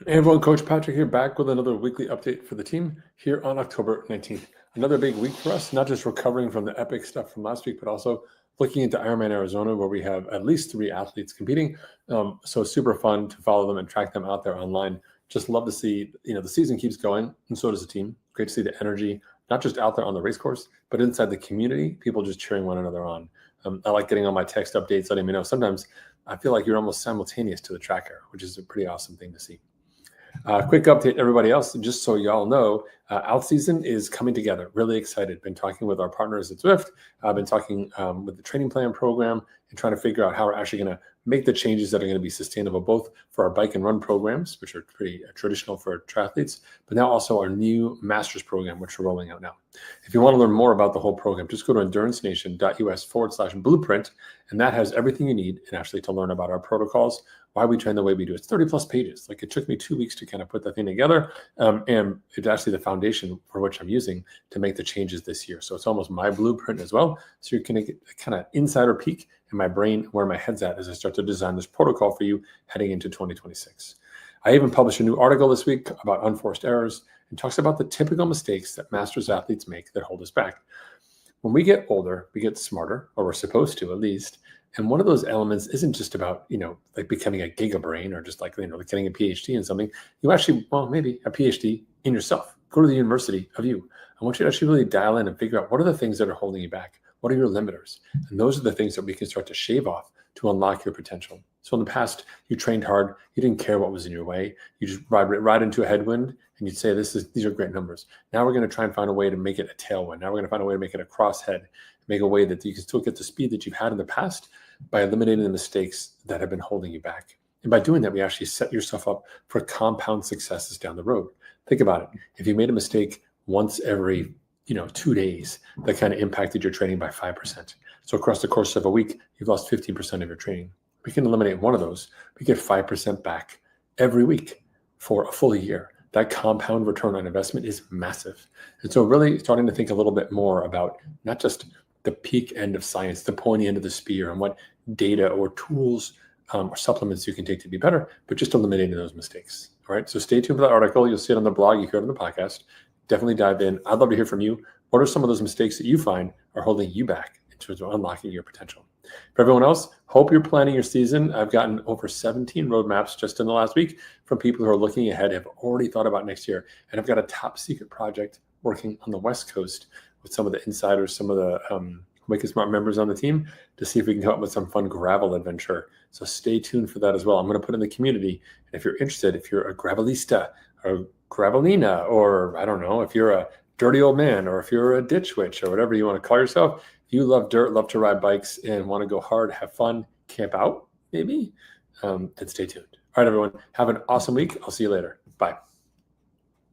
Hey everyone, Coach Patrick here, back with another weekly update for the team here on October 19th. Another big week for us, not just recovering from the epic stuff from last week, but also looking into Ironman Arizona, where we have at least 3 athletes competing. So super fun to follow them and track them out there online. Just love to see, the season keeps going, and so does the team. Great to see the energy, not just out there on the race course, but inside the community, people just cheering one another on. I like getting all my text updates, letting me know. Sometimes I feel like you're almost simultaneous to the tracker, which is a pretty awesome thing to see. Quick update, everybody else, just so y'all know, OutSeason is coming together. Really excited. Been talking with our partners at Zwift. I've been talking with the training plan program and trying to figure out how we're actually going to make the changes that are going to be sustainable, both for our bike and run programs, which are pretty traditional for triathletes, but now also our new master's program, which we're rolling out now. If you want to learn more about the whole program, just go to endurancenation.us/blueprint, and that has everything you need and actually to learn about our protocols, why we train the way we do. It's 30 plus pages. Like, it took me 2 weeks to kind of put that thing together. And it's actually the foundation for which I'm using to make the changes this year. So it's almost my blueprint as well. So you're going to get a kind of insider peek in my brain, where my head's at as I start to design this protocol for you heading into 2026. I even published a new article this week about unforced errors and talks about the typical mistakes that masters athletes make that hold us back. When we get older, we get smarter, or we're supposed to at least. And one of those elements isn't just about, like becoming a gigabrain or just like, getting a PhD in something. You actually, maybe a PhD in yourself. Go to the university of you. I want you to actually really dial in and figure out what are the things that are holding you back? What are your limiters? And those are the things that we can start to shave off to unlock your potential. So in the past, you trained hard. You didn't care what was in your way. You just ride into a headwind and you'd say, these are great numbers. Now we're going to try and find a way to make it a tailwind. Now we're going to find a way to make it a crosshead, make a way that you can still get the speed that you've had in the past by eliminating the mistakes that have been holding you back. And by doing that, we actually set yourself up for compound successes down the road. Think about it. If you made a mistake once every 2 days, that kind of impacted your training by 5%. So across the course of a week, you've lost 15% of your training. We can eliminate one of those. We get 5% back every week for a full year. That compound return on investment is massive. And so really starting to think a little bit more about not just the peak end of science, the pointy end of the spear, and what data or tools or supplements you can take to be better, but just eliminating those mistakes. All right. So stay tuned for that article. You'll see it on the blog. You hear it on the podcast. Definitely dive in. I'd love to hear from you. What are some of those mistakes that you find are holding you back in terms of unlocking your potential? For everyone else, hope you're planning your season. I've gotten over 17 roadmaps just in the last week from people who are looking ahead, have already thought about next year. And I've got a top secret project working on the West Coast with some of the insiders, some of the Wicked Smart members on the team, to see if we can come up with some fun gravel adventure. So stay tuned for that as well. I'm going to put in the community. And if you're interested, if you're a gravelista or gravelina, or I don't know, if you're a dirty old man, or if you're a ditch witch, or whatever you want to call yourself, if you love dirt, love to ride bikes, and want to go hard, have fun, camp out, maybe, then stay tuned. All right, everyone, have an awesome week. I'll see you later. Bye.